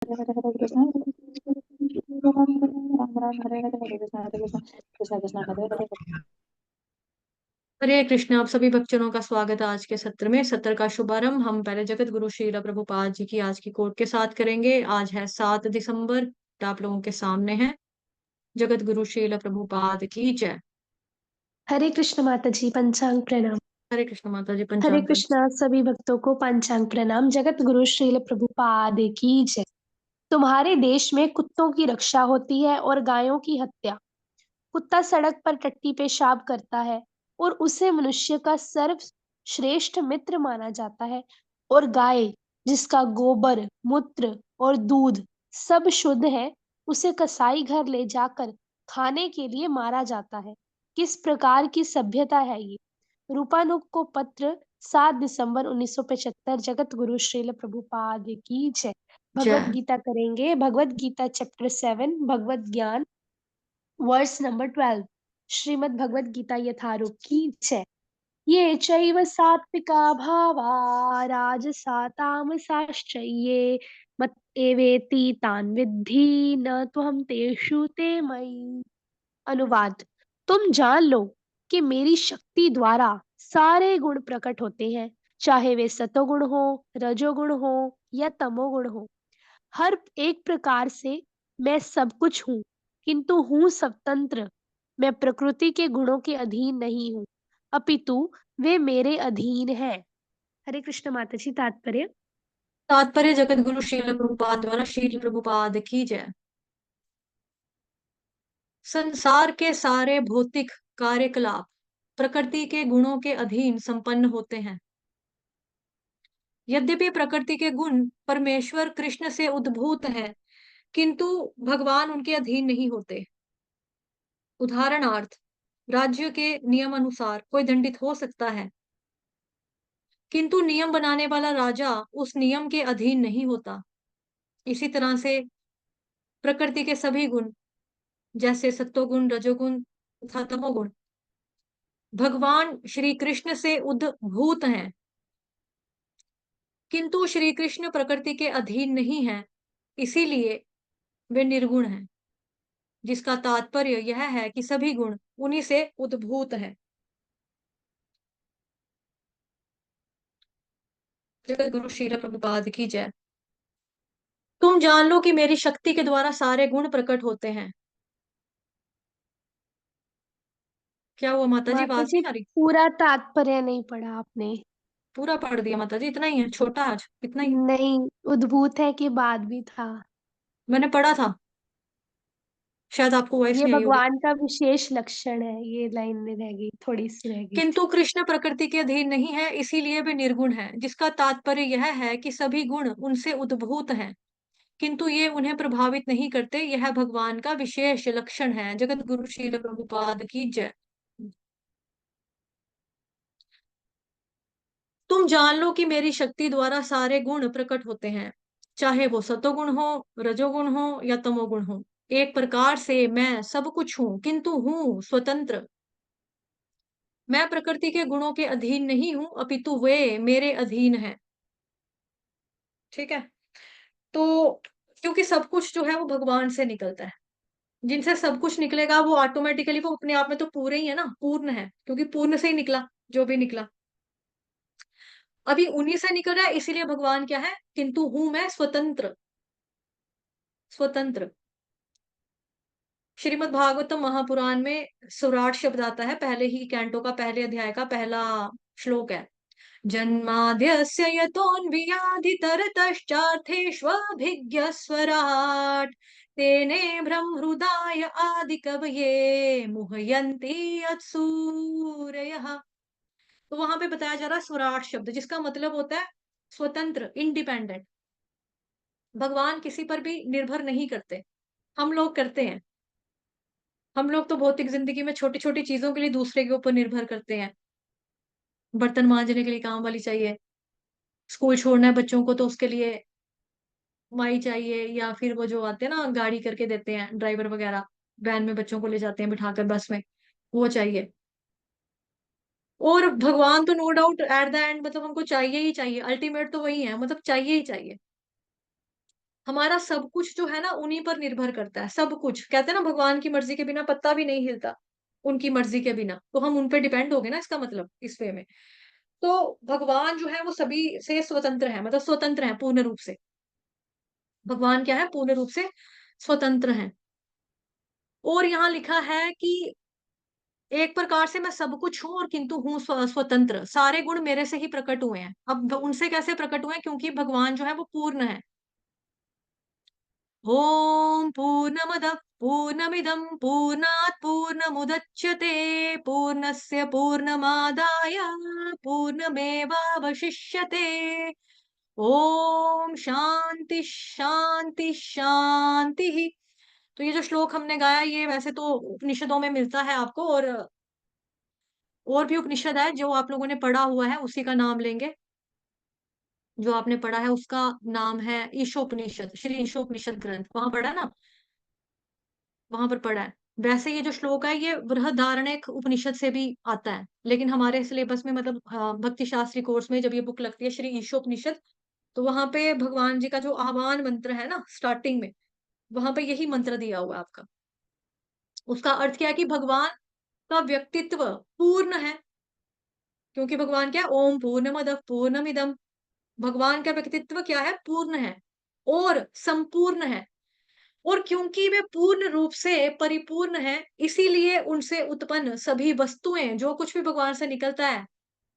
हरे हरे कृष्ण राम राम हरे कृष्ण कृष्ण कृष्ण हरे हरे। हरे कृष्ण। आप सभी भक्तजनों का स्वागत है आज के सत्र में। सत्र का शुभारंभ हम पहले जगत गुरु श्रील प्रभुपाद जी की आज की कोट के साथ करेंगे। आज है 7 दिसंबर। आप लोगों के सामने है जगत गुरु श्रील प्रभुपाद की जय। हरे कृष्ण माता जी, पंचांग प्रणाम। हरे कृष्ण माता जी, हरे पंचांग कृष्णा सभी भक्तों को पंचांग प्रणाम। जगत गुरु श्रील प्रभुपाद की जय। तुम्हारे देश में कुत्तों की रक्षा होती है और गायों की हत्या। कुत्ता सड़क पर टट्टी पेशाब करता है और उसे मनुष्य का सर्वश्रेष्ठ मित्र माना जाता है, और गाय जिसका गोबर, मूत्र और दूध सब शुद्ध है, उसे कसाई घर ले जाकर खाने के लिए मारा जाता है। किस प्रकार की सभ्यता है ये। रूपानुग को पत्र 7 दिसंबर 1975। जगत गुरु श्रील प्रभुपाद की जय। भगवत जय। गीता करेंगे। भगवत गीता चैप्टर 7, भगवत ज्ञान, वर्स नंबर 12। श्रीमद् भगवत गीता यथारूप की जय। ये चैव सात्विका भावा राजसा तामसाश्च ये मत एवेति तान् विद्धि न त्वहं तेषु ते मयि। अनुवाद। तुम जान लो कि मेरी शक्ति द्वारा सारे गुण प्रकट होते हैं, चाहे वे सतोगुण हो, रजोगुण हो या तमोगुण हो। हर एक प्रकार से मैं सब कुछ हूँ, किंतु हूँ स्वतंत्र। मैं प्रकृति के गुणों के अधीन नहीं हूँ, अपितु वे मेरे अधीन हैं। हरे कृष्ण माता जी। तात्पर्य। तात्पर्य जगत गुरु श्रील प्रभुपाद द्वारा श्रील प्रभुपाद की जय। संसार के सारे भौतिक कार्यकलाप प्रकृति के गुणों के अधीन संपन्न होते हैं। यद्यपि प्रकृति के गुण परमेश्वर कृष्ण से उद्भूत हैं, किंतु भगवान उनके अधीन नहीं होते। उदाहरणार्थ, राज्य के नियम अनुसार कोई दंडित हो सकता है, किंतु नियम बनाने वाला राजा उस नियम के अधीन नहीं होता। इसी तरह से प्रकृति के सभी गुण, जैसे सत्वगुण, रजोगुण तथा तमोगुण, भगवान श्री कृष्ण से उद्भूत हैं, किंतु श्री कृष्ण प्रकृति के अधीन नहीं है, इसीलिए वे निर्गुण हैं। जिसका तात्पर्य यह है कि सभी गुण उन्हीं से उद्भूत हैं। जगत गुरु श्री प्रभुपाद की जय। तुम जान लो कि मेरी शक्ति के द्वारा सारे गुण प्रकट होते हैं। क्या हुआ माता जी, माता आवाज जी, नहीं आ रही? पूरा तात्पर्य नहीं पढ़ा आपने। पूरा पढ़ दिया माता जी, इतना ही है, छोटा आज इतना ही। नहीं, उद्भूत है कि बाद भी था। मैंने पढ़ा था, शायद आपको वॉइस ये नहीं आई होगी। भगवान का विशेष लक्षण है। ये लाइन में रह गई, थोड़ी सी रह गई थी। किंतु कृष्ण प्रकृति के अधीन नहीं है, इसीलिए वे निर्गुण हैं। जिसका तात्पर्य यह है कि सभी गुण उनसे उद्भूत हैं, किंतु ये उन्हें प्रभावित नहीं करते। यह भगवान का विशेष लक्षण है। जगत गुरु श्रील प्रभुपाद की जय। तुम जान लो कि मेरी शक्ति द्वारा सारे गुण प्रकट होते हैं, चाहे वो सतोगुण हो, रजोगुण हो या तमोगुण हो। एक प्रकार से मैं सब कुछ हूं, किंतु हूं स्वतंत्र। मैं प्रकृति के गुणों के अधीन नहीं हूं, अपितु वे मेरे अधीन हैं। ठीक है। तो क्योंकि सब कुछ जो है वो भगवान से निकलता है, जिनसे सब कुछ निकलेगा वो ऑटोमेटिकली वो अपने आप में तो पूरे ही है ना, पूर्ण है, क्योंकि पूर्ण से ही निकला जो भी निकला। अभी उन्हीं से निकल रहा है, इसीलिए भगवान क्या है, किंतु हूं मैं स्वतंत्र। स्वतंत्र। श्रीमद् भागवतम महापुराण में सुराट शब्द आता है, पहले ही कैंटो का पहले अध्याय का पहला श्लोक है। जन्माद्यस्य यतोऽन्वयादितरतश्चार्थेष्वभिज्ञस्वराट् तेने ब्रह्महृदाय आदिकवये मुह्यन्ति यत्सूरयः। तो वहां पे बताया जा रहा है स्वराट शब्द, जिसका मतलब होता है स्वतंत्र, इंडिपेंडेंट। भगवान किसी पर भी निर्भर नहीं करते, हम लोग करते हैं। हम लोग तो भौतिक जिंदगी में छोटी छोटी चीजों के लिए दूसरे के ऊपर निर्भर करते हैं। बर्तन मांजने के लिए काम वाली चाहिए, स्कूल छोड़ना है बच्चों को तो उसके लिए माई चाहिए, या फिर वो जो आते हैं ना गाड़ी करके देते हैं ड्राइवर वगैरह, वैन में बच्चों को ले जाते हैं बिठाकर, बस में, वो चाहिए। और भगवान तो no doubt at the end मतलब हमको चाहिए ही चाहिए, अल्टीमेट तो वही है, मतलब चाहिए ही चाहिए। हमारा सब कुछ जो है ना उन्हीं पर निर्भर करता है, सब कुछ। कहते हैं ना भगवान की मर्जी के बिना पत्ता भी नहीं हिलता, उनकी मर्जी के बिना, तो हम उन पे डिपेंड हो गए ना, इसका मतलब इस वे में। तो भगवान जो है वो सभी से स्वतंत्र है, मतलब स्वतंत्र है पूर्ण रूप से। भगवान क्या है? पूर्ण रूप से स्वतंत्र हैं। और यहाँ लिखा है कि एक प्रकार से मैं सब कुछ हूँ और किंतु हूँ स्वतंत्र। सारे गुण मेरे से ही प्रकट हुए हैं। अब उनसे कैसे प्रकट हुए हैं? क्योंकि भगवान जो है वो पूर्ण है। ओम पूर्णमदः पूर्णमिदं पूर्णात् पूर्णमुदच्यते पूर्णस्य पूर्णमादाय पूर्णमेवावशिष्यते। ओम शांति शांति शांति। तो ये जो श्लोक हमने गाया ये वैसे तो उपनिषदों में मिलता है आपको, और भी उपनिषद है जो आप लोगों ने पढ़ा हुआ है उसी का नाम लेंगे। जो आपने पढ़ा है उसका नाम है ईशोपनिषद, श्री ईशोपनिषद ग्रंथ, वहां पढ़ा ना, वहां पर पढ़ा है। वैसे ये जो श्लोक है ये बृहदारण्यक उपनिषद से भी आता है, लेकिन हमारे सिलेबस में मतलब भक्ति शास्त्री कोर्स में जब ये बुक लगती है श्री ईशोपनिषद, तो वहां पे भगवान जी का जो आह्वान मंत्र है ना स्टार्टिंग में, वहां पे यही मंत्र दिया हुआ है आपका। उसका अर्थ क्या है? कि भगवान का व्यक्तित्व पूर्ण है, क्योंकि भगवान क्या है? ओम पूर्णमदः पूर्णमिदम्। भगवान का व्यक्तित्व क्या है? पूर्ण है और संपूर्ण है। और क्योंकि वे पूर्ण रूप से परिपूर्ण है, इसीलिए उनसे उत्पन्न सभी वस्तुएं, जो कुछ भी भगवान से निकलता है,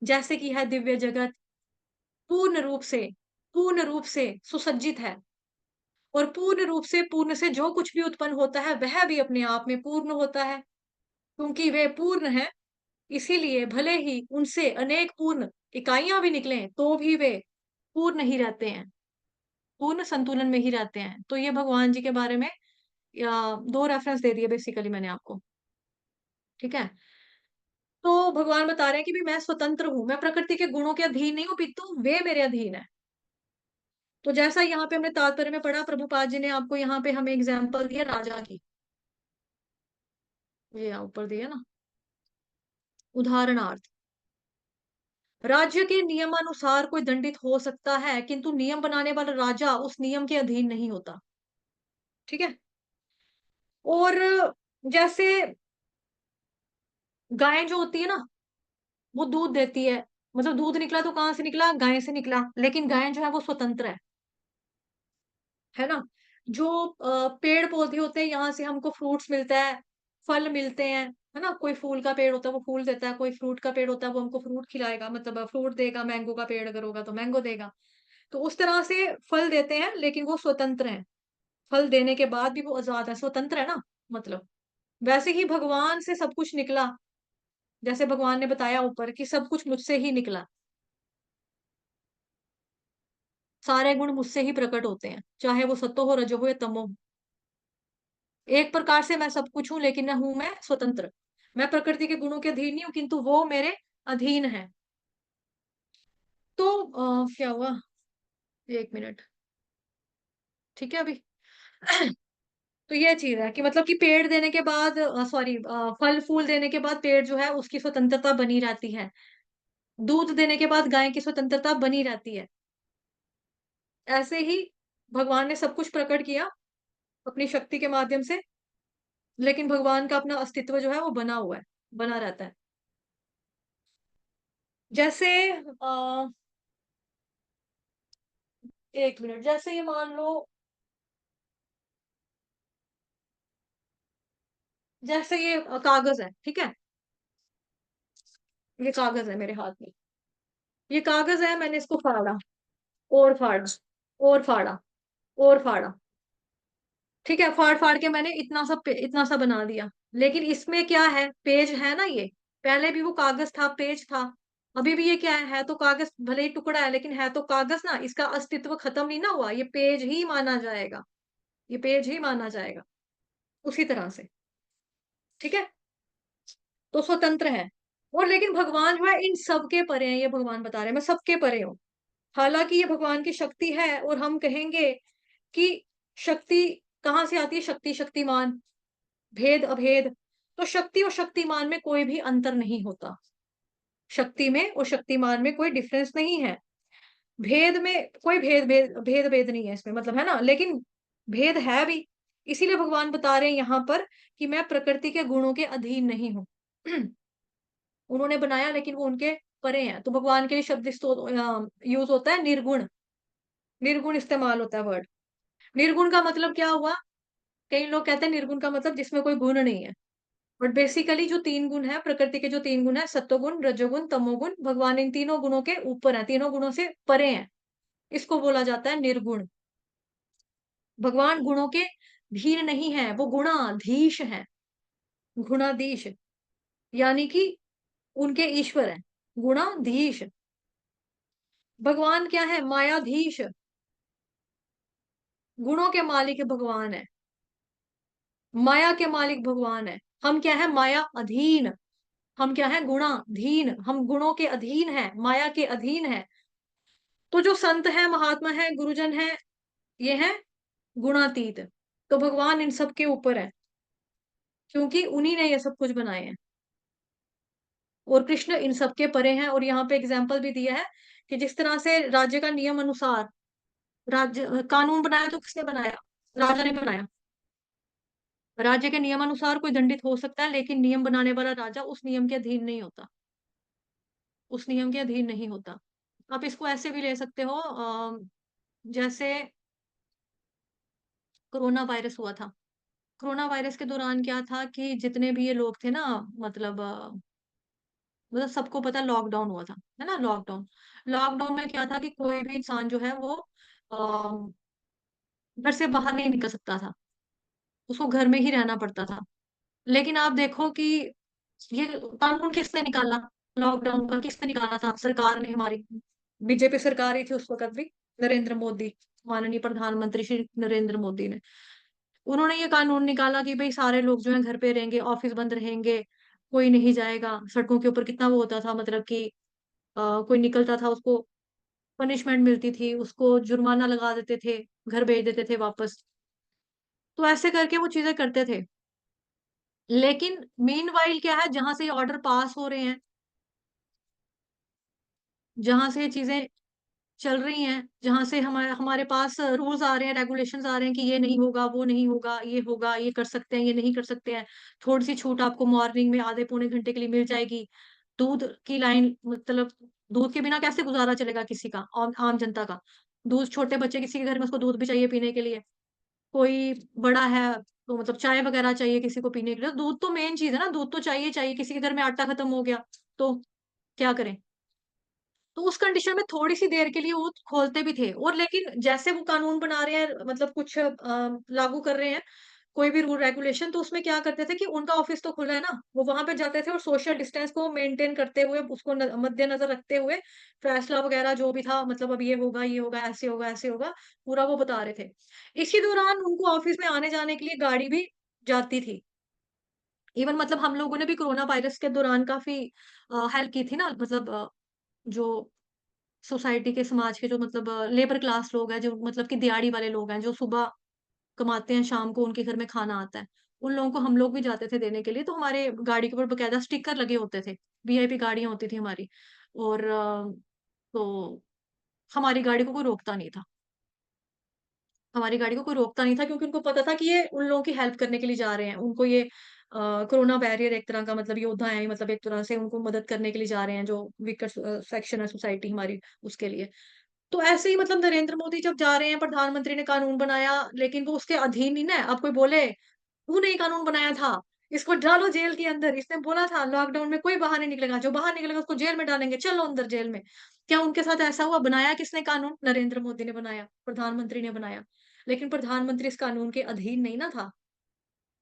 जैसे कि है दिव्य जगत, पूर्ण रूप से सुसज्जित है। और पूर्ण रूप से, पूर्ण से जो कुछ भी उत्पन्न होता है वह भी अपने आप में पूर्ण होता है। क्योंकि वे पूर्ण है, इसीलिए भले ही उनसे अनेक पूर्ण इकाइयां भी निकलें तो भी वे पूर्ण ही रहते हैं, पूर्ण संतुलन में ही रहते हैं। तो ये भगवान जी के बारे में दो रेफरेंस दे दिए बेसिकली मैंने आपको। ठीक है, तो भगवान बता रहे हैं कि भी मैं स्वतंत्र हूं, मैं प्रकृति के गुणों के अधीन नहीं हूं, पितु वे मेरे अधीन है। तो जैसा यहाँ पे हमने तात्पर्य में पढ़ा, प्रभुपाद जी ने आपको यहाँ पे हमें एग्जाम्पल दिया राजा की, ये यहाँ ऊपर दिया ना उदाहरणार्थ। राज्य के नियमानुसार कोई दंडित हो सकता है, किंतु नियम बनाने वाला राजा उस नियम के अधीन नहीं होता। ठीक है, और जैसे गाय जो होती है ना, वो दूध देती है, मतलब दूध निकला तो कहाँ से निकला? गाय से निकला, लेकिन गाय जो है वो स्वतंत्र है ना। जो पेड़ पौधे होते हैं, यहाँ से हमको फ्रूट्स मिलता है, फल मिलते हैं, है ना। कोई फूल का पेड़ होता है वो फूल देता है, कोई फ्रूट का पेड़ होता है वो हमको फ्रूट खिलाएगा, मतलब फ्रूट देगा। मैंगो का पेड़ अगर होगा तो मैंगो देगा। तो उस तरह से फल देते हैं, लेकिन वो स्वतंत्र हैं। फल देने के बाद भी वो आजाद है, स्वतंत्र है ना, मतलब। वैसे ही भगवान से सब कुछ निकला, जैसे भगवान ने बताया ऊपर कि सब कुछ मुझसे ही निकला, सारे गुण मुझसे ही प्रकट होते हैं, चाहे वो सत्तो हो, रजो हो या तमो हो। एक प्रकार से मैं सब कुछ हूं, लेकिन हूं मैं स्वतंत्र। मैं प्रकृति के गुणों के अधीन नहीं हूं, किंतु वो मेरे अधीन है। तो क्या हुआ? एक मिनट, ठीक है अभी। तो ये चीज है कि मतलब कि पेड़ देने के बाद, सॉरी, फल फूल देने के बाद पेड़ जो है उसकी स्वतंत्रता बनी रहती है। दूध देने के बाद गाय की स्वतंत्रता बनी रहती है। ऐसे ही भगवान ने सब कुछ प्रकट किया अपनी शक्ति के माध्यम से, लेकिन भगवान का अपना अस्तित्व जो है वो बना हुआ है, बना रहता है। जैसे एक मिनट, जैसे ये मान लो, जैसे ये कागज है, ठीक है। ये कागज है मेरे हाथ में, ये कागज है, मैंने इसको फाड़ा और फाड़ा और फाड़ा और फाड़ा, ठीक है। फाड़ फाड़ के मैंने इतना सा बना दिया। लेकिन इसमें क्या है? पेज है ना ये। पहले भी वो कागज था, पेज था। अभी भी ये क्या है तो कागज, भले ही टुकड़ा है लेकिन है तो कागज ना। इसका अस्तित्व खत्म नहीं ना हुआ, ये पेज ही माना जाएगा, ये पेज ही माना जाएगा उसी तरह से। ठीक है, तो स्वतंत्र है। और लेकिन भगवान जो है इन सबके परे हैं, ये भगवान बता रहे हैं मैं सबके परे हूं। हालांकि ये भगवान की शक्ति है, और हम कहेंगे कि शक्ति कहाँ से आती है? शक्ति शक्तिमान, भेद अभेद। तो शक्ति और शक्तिमान में कोई भी अंतर नहीं होता, शक्ति में और शक्तिमान में कोई डिफरेंस नहीं है। भेद में कोई भेद नहीं है इसमें, मतलब है ना, लेकिन भेद है भी। इसीलिए भगवान बता रहे हैं यहाँ पर कि मैं प्रकृति के गुणों के अधीन नहीं हूँ। उन्होंने बनाया लेकिन वो उनके परे हैं। तो भगवान के लिए शब्द यूज होता है निर्गुण। निर्गुण इस्तेमाल होता है वर्ड। निर्गुण का मतलब क्या हुआ? कई लोग कहते हैं निर्गुण का मतलब जिसमें कोई गुण नहीं है। बट बेसिकली जो 3 गुण है, प्रकृति के जो 3 गुण है, सत्वगुण, रजोगुण, तमोगुण, भगवान इन तीनों गुणों के ऊपर है, तीनों गुणों से परे हैं। इसको बोला जाता है निर्गुण। भगवान गुणों के धीर नहीं है, वो गुणाधीश हैं। गुणाधीश यानी कि उनके ईश्वर हैं। गुणाधीश। भगवान क्या है? मायाधीश। गुणों के मालिक भगवान है। माया के मालिक भगवान है। हम क्या है? माया अधीन। हम क्या है? गुणाधीन। हम गुणों के अधीन है, माया के अधीन है। तो जो संत है, महात्मा है, गुरुजन है, ये है गुणातीत। तो भगवान इन सब के ऊपर है, क्योंकि उन्हीं ने ये सब कुछ बनाए हैं। और कृष्ण इन सब के परे हैं। और यहाँ पे एग्जाम्पल भी दिया है कि जिस तरह से राज्य का नियम अनुसार राज्य कानून बनाया, तो किसने बनाया? राजा ने बनाया। राज्य के नियम अनुसार कोई दंडित हो सकता है, लेकिन नियम बनाने वाला राजा उस नियम के अधीन नहीं होता। उस नियम के अधीन नहीं होता। आप इसको ऐसे भी ले सकते हो, जैसे कोरोना वायरस हुआ था। कोरोना वायरस के दौरान क्या था कि जितने भी ये लोग थे ना, मतलब सबको पता लॉकडाउन हुआ था, है ना? लॉकडाउन। लॉकडाउन में क्या था कि कोई भी इंसान जो है वो अ, घर से बाहर नहीं निकल सकता था। उसको घर में ही रहना पड़ता था। लेकिन आप देखो कि ये कानून किसने निकाला? लॉकडाउन का किसने निकाला था? सरकार ने, हमारी बीजेपी सरकार ही थी उस वक्त भी। नरेंद्र मोदी, माननीय प्रधानमंत्री श्री नरेंद्र मोदी ने, उन्होंने ये कानून निकाला कि भाई सारे लोग जो है घर पे रहेंगे, ऑफिस बंद रहेंगे, कोई नहीं जाएगा सड़कों के ऊपर। कितना वो होता था, मतलब कि कोई निकलता था उसको पनिशमेंट मिलती थी, उसको जुर्माना लगा देते थे, घर भेज देते थे वापस। तो ऐसे करके वो चीजें करते थे। लेकिन मीनवाइल क्या है, जहां से ये ऑर्डर पास हो रहे हैं, जहां से ये चीजें चल रही हैं, जहां से हमारे हमारे पास रूल्स आ रहे हैं, रेगुलेशंस आ रहे हैं कि ये नहीं होगा, वो नहीं होगा, ये होगा, ये कर सकते हैं, ये नहीं कर सकते हैं। थोड़ी सी छूट आपको मॉर्निंग में आधे पौने घंटे के लिए मिल जाएगी। दूध की लाइन, मतलब दूध के बिना कैसे गुजारा चलेगा किसी का, आम जनता का? दूध, छोटे बच्चे किसी के घर में, उसको दूध भी चाहिए पीने के लिए। कोई बड़ा है तो मतलब चाय वगैरह चाहिए किसी को पीने के लिए। दूध तो मेन चीज है ना, दूध तो चाहिए चाहिए। किसी के घर में आटा खत्म हो गया तो क्या करें? तो उस कंडीशन में थोड़ी सी देर के लिए वो खोलते भी थे। और लेकिन जैसे वो कानून बना रहे हैं, मतलब कुछ लागू कर रहे हैं कोई भी रूल रेगुलेशन, तो उसमें क्या करते थे कि उनका ऑफिस तो खुला है ना, वो वहां पे जाते थे और सोशल डिस्टेंस को मेंटेन करते हुए, उसको मद्देनजर रखते हुए फैसला वगैरह जो भी था, मतलब अब ये होगा, ऐसे होगा, ऐसे होगा, पूरा वो बता रहे थे। इसी दौरान उनको ऑफिस में आने जाने के लिए गाड़ी भी जाती थी। इवन मतलब हम लोगों ने भी कोरोना वायरस के दौरान काफी हेल्प की थी ना, मतलब जो सोसाइटी के, समाज के जो मतलब लेबर क्लास लोग हैं, जो मतलब कि दिहाड़ी वाले लोग हैं, जो सुबह कमाते हैं, शाम को उनके घर में खाना आता है, उन लोगों को हम लोग भी जाते थे देने के लिए। तो हमारे गाड़ी के ऊपर बकायदा स्टिकर लगे होते थे, वीआईपी गाड़ियां होती थी हमारी। और तो हमारी गाड़ी को कोई रोकता नहीं था। हमारी गाड़ी को कोई रोकता नहीं था, क्योंकि उनको पता था कि ये उन लोगों की हेल्प करने के लिए जा रहे हैं। उनको ये कोरोना बैरियर एक तरह का, मतलब योद्धा है, मतलब एक तरह से उनको मदद करने के लिए जा रहे हैं, जो वीकर सेक्शन है सोसाइटी हमारी, उसके लिए। तो ऐसे ही मतलब नरेंद्र मोदी जब जा रहे हैं, प्रधानमंत्री ने कानून बनाया, लेकिन वो उसके अधीन नहीं ना है। अब कोई बोले तूने ही कानून बनाया था, इसको डालो जेल के अंदर, इसने बोला था लॉकडाउन में कोई बाहर नहीं निकलेगा, जो बाहर निकलेगा उसको जेल में डालेंगे, चलो अंदर जेल में। क्या उनके साथ ऐसा हुआ? बनाया किसने कानून? नरेंद्र मोदी ने बनाया, प्रधानमंत्री ने बनाया। लेकिन प्रधानमंत्री इस कानून के अधीन नहीं ना था।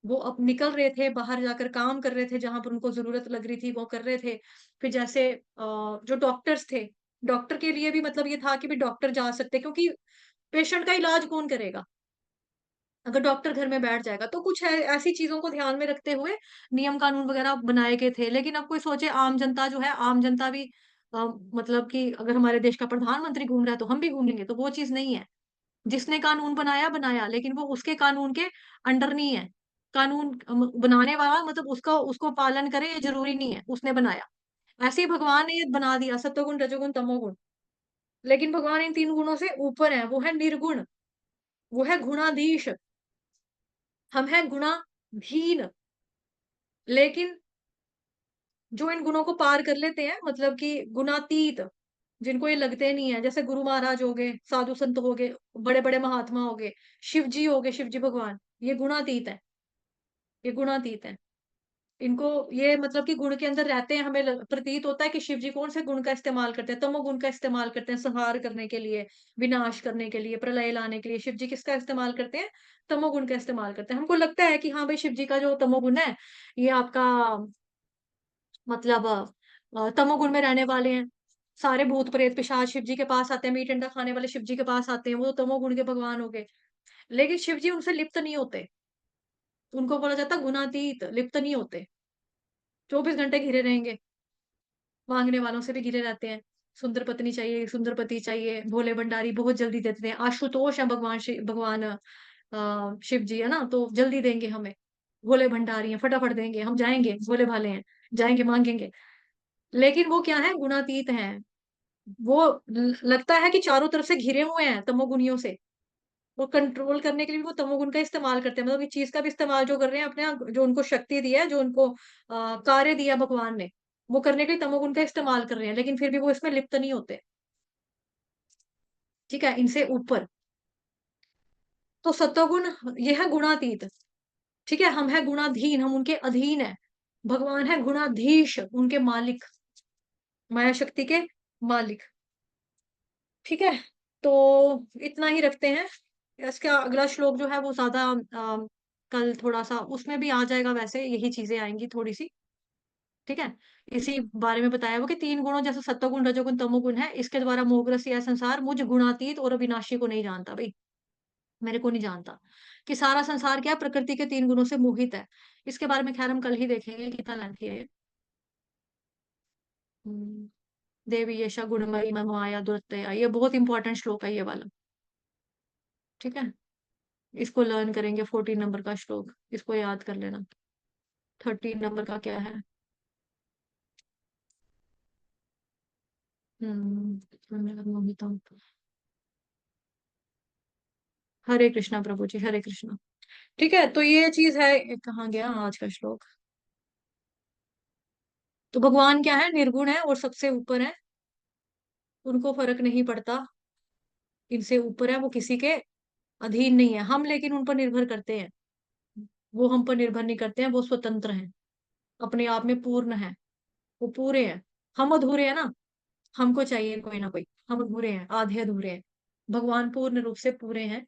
वो अब निकल रहे थे, बाहर जाकर काम कर रहे थे, जहां पर उनको जरूरत लग रही थी वो कर रहे थे। फिर जैसे जो डॉक्टर्स थे, डॉक्टर के लिए भी मतलब ये था कि भी डॉक्टर जा सकते, क्योंकि पेशेंट का इलाज कौन करेगा अगर डॉक्टर घर में बैठ जाएगा? तो कुछ है ऐसी चीजों को ध्यान में रखते हुए नियम कानून वगैरह बनाए गए थे। लेकिन अब कोई सोचे, आम जनता जो है, आम जनता भी मतलब कि अगर हमारे देश का प्रधानमंत्री घूम रहा है तो हम भी घूमेंगे, तो वो चीज नहीं है। जिसने कानून बनाया बनाया, लेकिन वो उसके कानून के अंडर नहीं है। कानून बनाने वाला मतलब उसका उसको पालन करे, ये जरूरी नहीं है उसने बनाया। ऐसे ही भगवान ने ये बना दिया, सत्वगुण, रजोगुण, तमोगुण। लेकिन भगवान इन 3 गुणों से ऊपर है, वो है निर्गुण, वो है गुणाधीश, हम हैं गुणाधीन। लेकिन जो इन गुणों को पार कर लेते हैं, मतलब कि गुणातीत, जिनको ये लगते नहीं है, जैसे गुरु महाराज हो गए, साधु संत हो गए, बड़े-बड़े महात्मा हो गए, शिव जी हो गए, शिव जी भगवान, ये गुणातीत है, ये गुणातीत है। इनको ये मतलब कि गुण के अंदर रहते हैं, हमें प्रतीत होता है कि शिव जी कौन से गुण का इस्तेमाल करते हैं, तमोगुण का इस्तेमाल करते हैं संहार करने के लिए, विनाश करने के लिए, प्रलय लाने के लिए। शिव जी किसका इस्तेमाल करते हैं? तमोगुण का इस्तेमाल करते हैं। हमको लगता है कि हाँ भाई, शिव जी का जो तमोगुण है, ये आपका मतलब तमोगुण में रहने वाले हैं। सारे भूत प्रेत पिशाच शिव जी के पास आते हैं, मीट अंडा खाने वाले शिव जी के पास आते हैं, वो तमोगुण के भगवान हो गए। लेकिन शिव जी उनसे लिप्त नहीं होते, उनको बोला जाता है गुणातीत, लिप्त नहीं होते, 24 घंटे घिरे रहेंगे, मांगने वालों से भी घिरे रहते हैं। सुंदर पत्नी चाहिए, सुंदर पति चाहिए, भोले भंडारी बहुत जल्दी दे देते हैं। आशुतोष है भगवान शिव जी, है ना, तो जल्दी देंगे हमें। भोले भंडारी हैं, फटाफट देंगे, हम जाएंगे, भोले भाले हैं, जाएंगे मांगेंगे। लेकिन वो क्या है? गुणातीत हैं। वो लगता है कि चारों तरफ से घिरे हुए हैं तमोगुणियों से, वो कंट्रोल करने के लिए भी वो तमोगुण का इस्तेमाल करते हैं, मतलब इस चीज का भी इस्तेमाल जो कर रहे हैं अपने जो उनको शक्ति दी है, जो उनको कार्य दिया भगवान ने, वो करने के लिए तमोगुण का इस्तेमाल कर रहे हैं, लेकिन फिर भी वो इसमें लिप्त नहीं होते। ठीक है, इनसे ऊपर तो सत्वगुण, ये है गुणातीत। ठीक है, हम है गुणाधीन, हम उनके अधीन है। भगवान है गुणाधीश, उनके मालिक, माया शक्ति के मालिक। ठीक है, तो इतना ही रखते हैं। इसका अगला श्लोक जो है वो ज्यादा कल थोड़ा सा उसमें भी आ जाएगा, वैसे यही चीजें आएंगी थोड़ी सी। ठीक है, इसी बारे में बताया वो कि 3 गुणों जैसे सत्वगुण, रजोगुण, तमोगुण है, इसके द्वारा मोहग्रस्त यह संसार मुझ गुणातीत और अविनाशी को नहीं जानता भाई, मेरे को नहीं जानता कि सारा संसार क्या है, प्रकृति के 3 गुणों से मोहित है। इसके बारे में खैर हम कल ही देखेंगे, कितना लेंथी है ये। हम्म, देवी यशा गुणमयी माया दुरत्यया, ये बहुत इंपॉर्टेंट श्लोक है ये वाला। ठीक है, इसको लर्न करेंगे। 14 नंबर का श्लोक, इसको याद कर लेना। 13 नंबर का क्या है? मोहिता। हरे कृष्णा प्रभु जी, हरे कृष्णा। ठीक है, तो ये चीज है। कहाँ गया आज का श्लोक? तो भगवान क्या है? निर्गुण है और सबसे ऊपर है, उनको फर्क नहीं पड़ता, इनसे ऊपर है, वो किसी के अधीन नहीं है। हम लेकिन उन पर निर्भर करते हैं, वो हम पर निर्भर नहीं करते हैं, वो स्वतंत्र हैं, अपने आप में पूर्ण है, वो पूरे हैं। हम अधूरे हैं ना, हमको चाहिए कोई ना कोई, हम अधूरे हैं, आधे अधूरे हैं, भगवान पूर्ण रूप से पूरे हैं,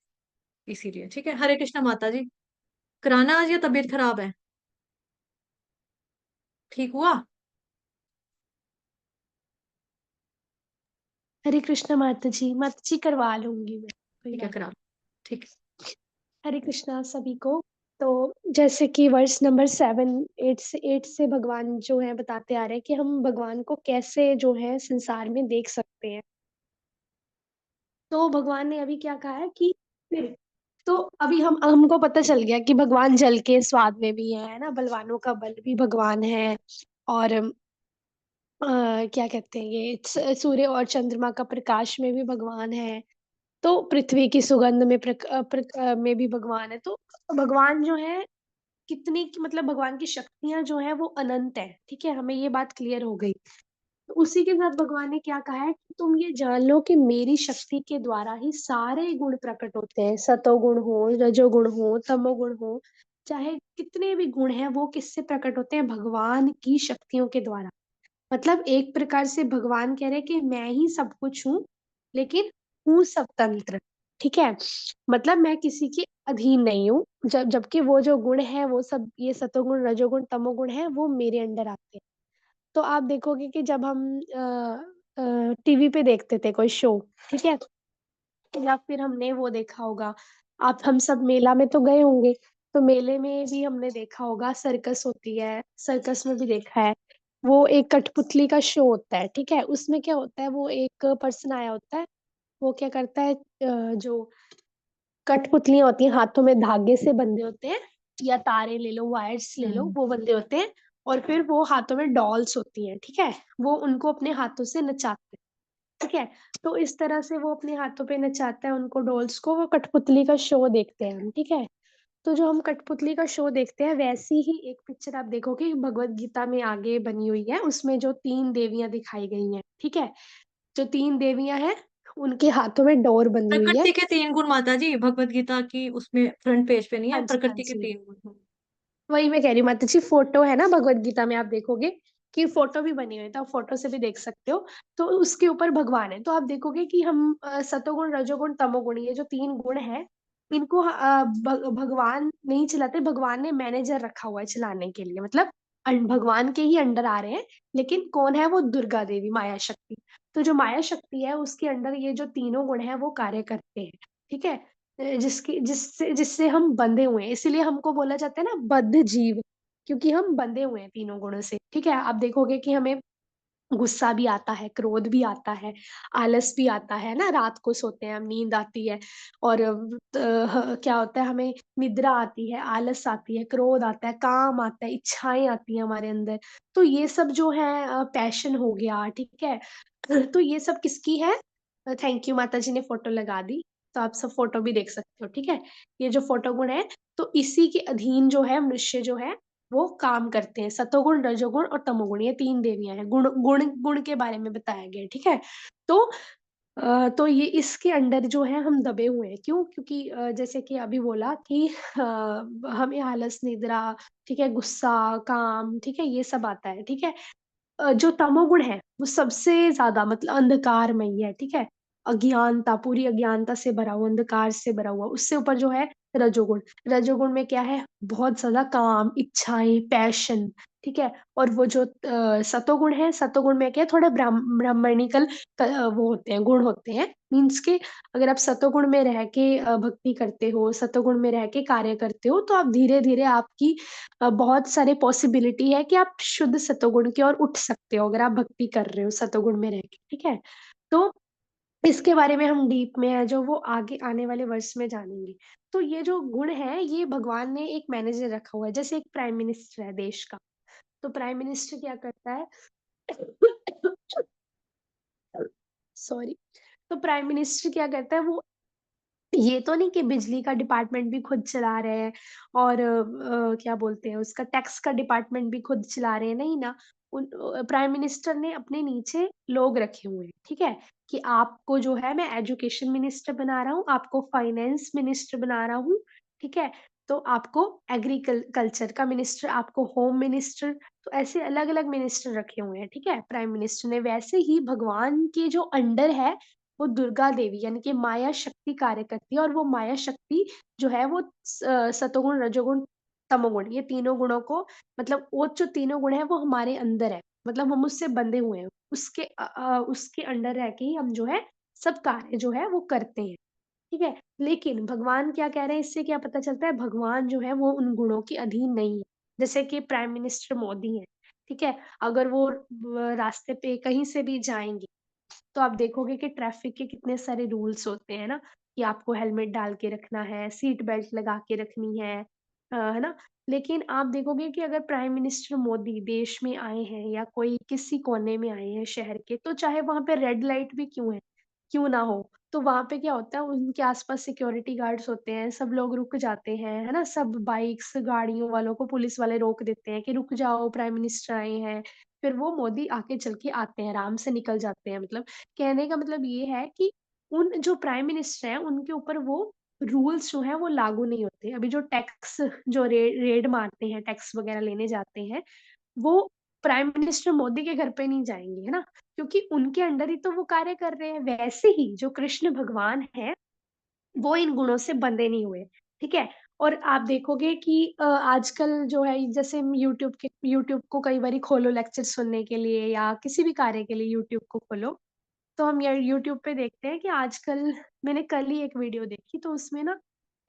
इसीलिए। ठीक है, हरे कृष्णा माता जी। कराना आज या तबीयत खराब है? ठीक हुआ? हरे कृष्णा माता जी करवा लूंगी मैं, कोई ठीक है, बात करा लो। ठीक है। हरे कृष्णा सभी को। तो जैसे कि वर्ष नंबर 7 8 से भगवान जो है बताते आ रहे हैं कि हम भगवान को कैसे जो है संसार में देख सकते हैं। तो भगवान ने अभी क्या कहा है कि तो अभी हम हमको पता चल गया कि भगवान जल के स्वाद में भी है ना, बलवानों का बल भी भगवान है। और क्या कहते हैं ये सूर्य और चंद्रमा का प्रकाश में भी भगवान है। तो पृथ्वी की सुगंध में में भी भगवान है। तो भगवान जो है मतलब भगवान की शक्तियां जो है वो अनंत है। ठीक है, हमें ये बात क्लियर हो गई। तो उसी के साथ भगवान ने क्या कहा है कि तुम ये जान लो कि मेरी शक्ति के द्वारा ही सारे गुण प्रकट होते हैं, सतोगुण हो, रजोगुण हो, तमोगुण हो, चाहे कितने भी गुण हैं वो किससे प्रकट होते हैं? भगवान की शक्तियों के द्वारा। मतलब एक प्रकार से भगवान कह रहे हैं कि मैं ही सब कुछ हूँ, लेकिन हूँ स्वतंत्र। ठीक है, मतलब मैं किसी के अधीन नहीं हूँ। जबकि वो जो गुण है वो सब, ये सतोगुण रजोगुण तमोगुण है, वो मेरे अंडर आते हैं। तो आप देखोगे कि जब हम टीवी पे देखते थे कोई शो, ठीक है, या फिर हमने वो देखा होगा, आप हम सब मेला में तो गए होंगे, तो मेले में भी हमने देखा होगा, सर्कस होती है, सर्कस में भी देखा है। वो एक कठपुतली का शो होता है। ठीक है, उसमें क्या होता है, वो एक पर्सन आया होता है, वो क्या करता है, जो कठपुतलियां होती हैं हाथों में धागे से बंधे होते हैं, या तारे ले लो, वायर्स ले लो, हम्म। वो बंधे होते हैं। और फिर वो हाथों में डॉल्स होती हैं, ठीक है, वो उनको अपने हाथों से नचाते हैं। ठीक है? तो इस तरह से वो अपने हाथों पे नचाता है उनको डॉल्स को, वो कठपुतली का शो देखते हैं हम, ठीक है? तो जो हम कठपुतली का शो देखते हैं वैसी ही एक पिक्चर आप देखोगे भगवत गीता में आगे बनी हुई है, उसमें जो 3 देवियाँ दिखाई गई हैं, ठीक है? जो 3 देवियाँ हैं, उनके हाथों में डोर बंधी हुई है। प्रकृति के 3 गुण माता जी, भगवत गीता की उसमें फ्रंट पेज पे नहीं हाँ है, जी, हाँ प्रकृति के जी। 3 गुण। वही मैं कह रही हूँ माताजी, फोटो है ना भगवत गीता में आप देखोगे कि फोटो भी बनी हुई है, तो आप फोटो से भी देख सकते हो। तो उसके ऊपर भगवान है, तो आप देखोगे कि हम सतोगुण, रजोगुण, तमोगुण ये जो 3 गुण हैं, इनको भगवान नहीं चलाते, भगवान ने मैनेजर रखा हुआ है चलाने के लिए, मतलब भगवान के ही अंडर आ रहे हैं। लेकिन कौन है वो? दुर्गा देवी, माया शक्ति। तो जो माया शक्ति है उसके अंडर ये जो तीनों गुण है वो कार्य करते हैं, ठीक है? जिसकी जिससे जिससे हम बंधे हुए हैं, इसीलिए हमको बोला जाता है ना बद्ध जीव, क्योंकि हम बंधे हुए हैं तीनों गुणों से, ठीक है? आप देखोगे कि हमें गुस्सा भी आता है, क्रोध भी आता है, आलस भी आता है ना, रात को सोते हैं हम, नींद आती है और क्या होता है, हमें निद्रा आती है, आलस आती है, क्रोध आता है, काम आता है, इच्छाएं आती हैं हमारे अंदर। तो ये सब जो है पैशन हो गया, ठीक है? तो ये सब किसकी है? थैंक यू, माता जी ने फोटो लगा दी, तो आप सब फोटो भी देख सकते हो, ठीक है? ये जो फोटो गुण है, तो इसी के अधीन जो है मनुष्य जो है वो काम करते हैं। सतोगुण, रजोगुण और तमोगुण, ये 3 देवियाँ हैं। गुण गुण गुण के बारे में बताया गया है, ठीक है? तो तो ये इसके अंडर जो है हम दबे हुए हैं। क्यों? क्योंकि जैसे कि अभी बोला कि हमें आलस, निद्रा, ठीक है, गुस्सा, काम, ठीक है, ये सब आता है, ठीक है? जो तमोगुण है, वो सबसे ज़्यादा मतलब अंधकारमयी है, ठीक है? अज्ञानता, पूरी अज्ञानता से भरा हुआ, अंधकार से भरा हुआ। उससे ऊपर जो है रजोगुण। रजोगुण में क्या है? बहुत ज़्यादा काम, इच्छाएँ, पैशन, ठीक है? और वो जो सतोगुण है, सतोगुण में क्या है? थोड़ा ब्राह्मणिकल वो होते हैं, गुण होते हैं। मीन्स कि अगर आप सतोगुण में रह के भक्ति करते हो, सतोगुण में रह के कार्य करते हो, तो आप धीरे-धीरे आपकी बहुत सारे पॉसिबिलिटी है कि आप शुद्ध सतोगुण की ओर उठ सकते हो, अगर आप भक्ति कर रहे हो सतोगुण में रह के, ठीक है? तो इसके बारे में हम डीप में है जो वो आगे आने वाले वर्ष में जानेंगे। तो ये जो गुण है, ये भगवान ने एक मैनेजर रखा हुआ है, जैसे एक प्राइम मिनिस्टर है देश का, तो प्राइम मिनिस्टर क्या करता है? सॉरी। तो प्राइम मिनिस्टर क्या करता है? वो ये तो नहीं कि बिजली का डिपार्टमेंट भी खुद चला रहे हैं और क्या बोलते हैं उसका, टैक्स का डिपार्टमेंट भी खुद चला रहे हैं, नहीं ना। प्राइम मिनिस्टर ने अपने नीचे लोग रखे हुए हैं, ठीक है? कि आपको जो है मैं एजुकेशन मिनिस्टर बना रहा हूँ, आपको फाइनेंस मिनिस्टर बना रहा हूँ, ठीक है? तो आपको कल्चर का मिनिस्टर, आपको होम मिनिस्टर, तो ऐसे अलग-अलग मिनिस्टर रखे हुए हैं, ठीक है? प्राइम मिनिस्टर ने। वैसे ही भगवान के जो अंडर है वो दुर्गा देवी यानी कि माया शक्ति कार्य करती है, और वो माया शक्ति जो है वो सतोगुण, रजोगुण, तमोगुण, ये तीनों गुणों को, मतलब वो जो तीनों गुण है वो हमारे अंदर है, मतलब हम उससे बंधे हुए हैं। उसके अंडर रह के ही हम जो है सब कार्य जो है वो करते हैं, ठीक है? लेकिन भगवान क्या कह रहे हैं, इससे क्या पता चलता है? भगवान जो है वो उन गुणों के अधीन नहीं है। जैसे कि प्राइम मिनिस्टर मोदी हैं, ठीक है? अगर वो रास्ते पे कहीं से भी जाएँगे, तो आप देखोगे कि ट्रैफिक के कितने सारे रूल्स होते हैं ना, कि आपको हेलमेट डाल के रखना है, सीट बेल्ट लगा के रखनी है ना? लेकिन आप देखोगे कि अगर प्राइम मिनिस्टर मोदी देश में आए हैं या कोई किसी कोने में आए हैं शहर के, तो चाहे वहाँ पे रेड लाइट भी क्यों ना हो, तो वहाँ पे क्या होता है, उनके आस-पास सिक्योरिटी गार्ड्स होते हैं, सब लोग रुक जाते हैं, है ना? सब बाइक्स, गाड़ियों वालों को पुलिस वाले रोक देते हैं कि रुक जाओ, प्राइम मिनिस्टर आए हैं। फिर वो मोदी आके चल के आते हैं, आराम से निकल जाते हैं, मतलब कहने का मतलब ये है कि उन जो प्राइम मिनिस्टर हैं, उनके ऊपर वो रूल्स जो हैं वो लागू नहीं होते। अभी जो टैक्स जो रेड मारते हैं, टैक्स वगैरह लेने जाते हैं, वो प्राइम मिनिस्टर मोदी के घर पे नहीं जाएँगे, है ना? क्योंकि उनके अंडर ही तो वो कार्य कर रहे हैं। वैसे ही जो कृष्ण भगवान हैं, वो इन गुणों से बंधे नहीं हुए, ठीक है? और आप देखोगे कि आजकल जो है जैसे हम यूट्यूब को कई बारी खोलो लेक्चर सुनने के लिए या किसी भी कार्य के लिए यूट्यूब को खोलो, तो हम ये यूट्यूब पे देखते हैं कि आजकल, मैंने कल ही एक वीडियो देखी तो उसमें ना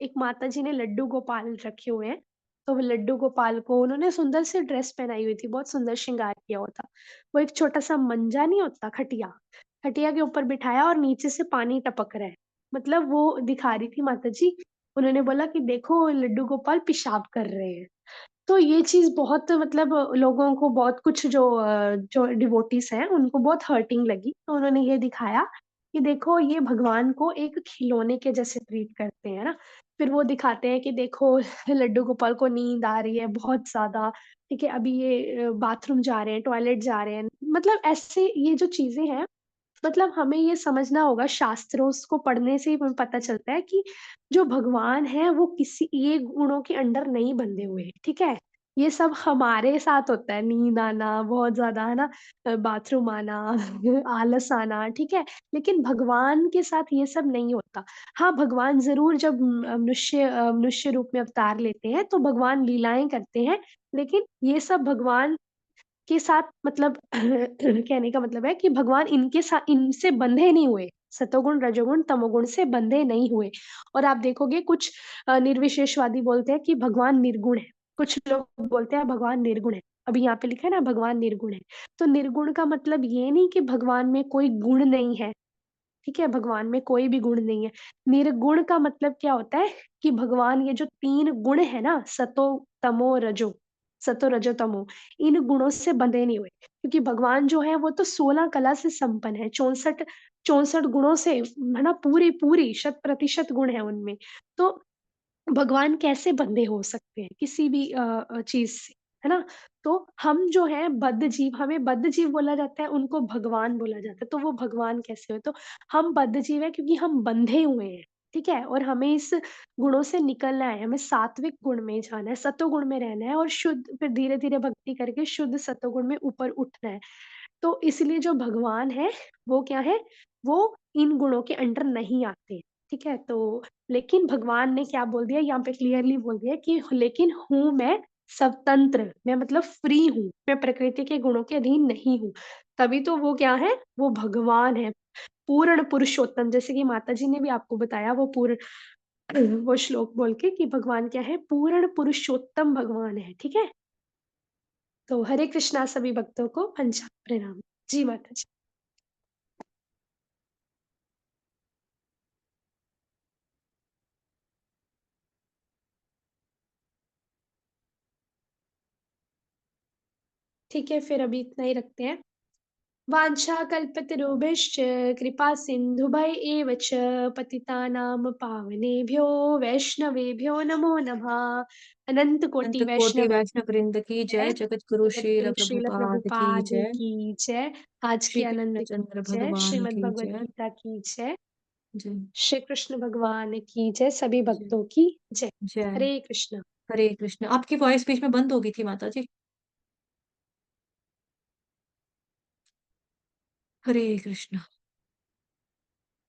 एक माताजी ने लड्डू गोपाल रखे हुए हैं। तो वो लड्डू गोपाल को उन्होंने सुंदर सी ड्रेस पहनाई हुई थी, बहुत सुंदर श्रृंगार किया हुआ था। वो एक छोटा-सा मंजा नहीं होता खटिया, खटिया के ऊपर बिठाया और नीचे से पानी टपक रहा है। मतलब वो दिखा रही थी माताजी, उन्होंने बोला कि देखो लड्डू गोपाल पेशाब कर रहे हैं। तो ये चीज़ बहुत मतलब लोगों को बहुत कुछ जो डिवोटीज़ हैं उनको बहुत हर्टिंग लगी। तो उन्होंने ये दिखाया कि देखो ये भगवान को एक खिलौने के जैसे ट्रीट करते हैं ना। फिर वो दिखाते हैं कि देखो लड्डू गोपाल को नींद आ रही है बहुत ज़्यादा, ठीक है? अभी ये बाथरूम जा रहे हैं, टॉयलेट जा रहे हैं। मतलब ऐसे ये जो चीज़ें हैं मतलब हमें ये समझना होगा शास्त्रों को पढ़ने से ही हमें पता चलता है कि जो भगवान है वो किसी ये गुणों के अंडर नहीं बंधे हुए हैं, ठीक है? ये सब हमारे साथ होता है, नींद आना बहुत ज़्यादा है ना बाथरूम आना, आलस आना, ठीक है? लेकिन भगवान के साथ ये सब नहीं होता। हाँ, भगवान ज़रूर जब मनुष्य रूप में अवतार लेते हैं तो भगवान लीलाएँ करते हैं, लेकिन ये सब भगवान के साथ मतलब कहने का मतलब है कि भगवान इनसे बंधे नहीं हुए। सतोगुण, रजोगुण, तमोगुण से बंधे नहीं हुए। और आप देखोगे कुछ निर्विशेषवादी बोलते हैं कि भगवान निर्गुण है। कुछ लोग बोलते हैं भगवान निर्गुण है। अभी यहाँ पे लिखा है ना भगवान निर्गुण है। तो निर्गुण का मतलब ये नहीं कि भगवान में कोई गुण नहीं है, ठीक है? भगवान में कोई भी गुण नहीं है। निर्गुण का मतलब क्या होता है कि भगवान ये जो 3 गुण है ना सतो, रजो, तमो, इन गुणों से बंधे नहीं हुए। क्योंकि भगवान जो है वो तो 16 कला से संपन्न है, 64 गुणों से है ना पूरी शत-प्रतिशत गुण है उनमें। तो भगवान कैसे बंधे हो सकते हैं किसी भी चीज़ से, है ना? तो हम जो हैं बद्ध जीव हमें बद्ध जीव बोला जाता है, उनको भगवान बोला जाता है, तो वो भगवान कैसे हुए? तो हम बद्ध जीव हैं क्योंकि हम बंधे हुए हैं, ठीक है? और हमें इस गुणों से निकलना है, हमें सात्विक गुण में जाना है, सतोगुण में रहना है और शुद्ध फिर धीरे-धीरे भक्ति करके शुद्ध सतोगुण में ऊपर उठना है। तो इसलिए जो भगवान है, वो क्या है? वो इन गुणों के अंडर नहीं आते, ठीक है? तो लेकिन भगवान ने क्या बोल दिया यहाँ पे क्लियरली बोल दिया कि लेकिन हूँ मैं स्वतंत्र, मैं मतलब फ्री हूँ, मैं प्रकृति के गुणों के अधीन नहीं हूँ। तभी तो वो क्या है? वो भगवान है, पूर्ण पुरुषोत्तम जैसे कि माताजी ने भी आपको बताया वो पूर्ण वो श्लोक बोल के कि भगवान क्या है? पूर्ण पुरुषोत्तम भगवान है, ठीक है? तो हरे कृष्णा सभी भक्तों को पंचांग प्रणाम। जी माताजी। ठीक है, फिर अभी इतना ही रखते हैं। वाञ्छाकल्पतरुभ्यश्च कृपा सिन्धुभय एव च पतितानां पावनेभ्यो वैष्णवेभ्यो नमो नमः। अनंत अनंत कोटि कोटि वैष्णव वैष्णव वृंद की जय, जय, जगत गुरु श्रील जगतगुरु श्रील प्रभुपाद की प्रभुपाद जय, की जय, आज श्री की कृष्ण अनंत चंद्र जय, भगवान श्रीमद् की भगवत जय। गीता की जय, जय श्री कृष्ण भगवान की जय, सभी जय भक्तों की जय। जय। हरे कृष्ण। हरे कृष्ण। आपकी वॉइस बीच में बंद हो गई थी माता जी। हरे कृष्ण।